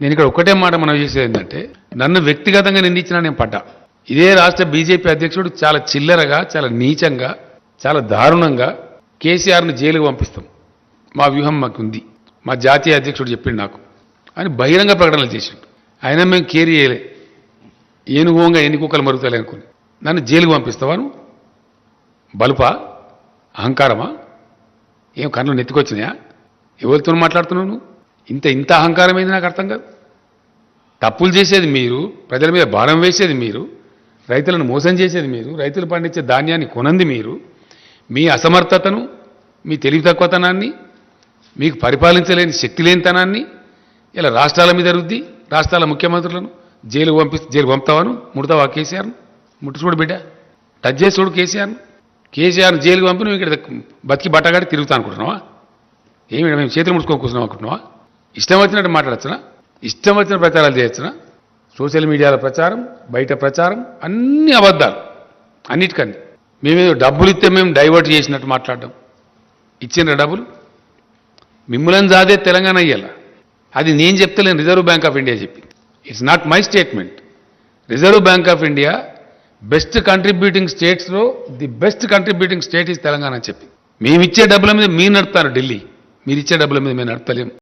నేను ఇక్కడ ఒకటే మాట మనం చేసేది ఏంటంటే నన్ను వ్యక్తిగతంగా నిందించినా నేను పడ్డా. ఇదే రాష్ట్ర బీజేపీ అధ్యక్షుడు చాలా చిల్లరగా, చాలా నీచంగా, చాలా దారుణంగా కేసీఆర్ను జైలుకు పంపిస్తాం, మా వ్యూహం మాకుంది, మా జాతీయ అధ్యక్షుడు చెప్పిండు నాకు అని బహిరంగ ప్రకటనలు చేసిండు. అయినా మేము కేర్ చేయలే. ఏనుగోంగా ఎన్ని కుక్కలు మరుగుతాయి అనుకుని నన్ను జైలుకు పంపిస్తావాను? బలుపా? అహంకారమా? ఏం కళ్ళు నెత్తికొచ్చినాయా? ఎవరితో మాట్లాడుతున్నావు నువ్వు? ఇంత అహంకారమైంది నాకు అర్థం కాదు. తప్పులు చేసేది మీరు, ప్రజల మీద భారం వేసేది మీరు, రైతులను మోసం చేసేది మీరు, రైతులు పండించే ధాన్యాన్ని కొనంది మీరు. మీ అసమర్థతను, మీ తెలివి తక్కువతనాన్ని, మీకు పరిపాలించలేని శక్తి లేనితనాన్ని ఇలా రాష్ట్రాల మీద రుద్ది రాష్ట్రాల ముఖ్యమంత్రులను జైలు పంపుతావాను? ముడతావా కేసీఆర్ను? ముట్టు చూడు బిడ్డ, టచ్ చేసి చూడు కేసీఆర్ను జైలుకు పంపి నువ్వు ఇక్కడ బతికి బట్టగాడి తిరుగుతా అనుకుంటున్నావా? ఏమి మేము చేతులు ముడుచుకొని కూర్చున్నాం అనుకుంటున్నావా? ఇష్టం వచ్చినట్టు మాట్లాడచ్చునా? ఇష్టం వచ్చిన ప్రచారాలు చేయొచ్చునా? సోషల్ మీడియాలో ప్రచారం, బయట ప్రచారం అన్ని అబద్ధాలు. అన్నిటికన్నీ మేమేదో డబ్బులు ఇస్తే మేము డైవర్ట్ చేసినట్టు మాట్లాడడం. ఇచ్చిన డబ్బులు మిమ్మల్ని జాదే తెలంగాణ అయ్యాల. అది నేను చెప్తలేను, రిజర్వ్ బ్యాంక్ ఆఫ్ ఇండియా చెప్పింది. It's not my statement. Reserve bank of India best contributing స్టేట్స్లో the best contributing state is Telangana అని చెప్పింది. మేము ఇచ్చే డబ్బుల మీద మీరు నడుపుతారు ఢిల్లీ, మీరు ఇచ్చే డబ్బుల మీద మేము నడపలేము.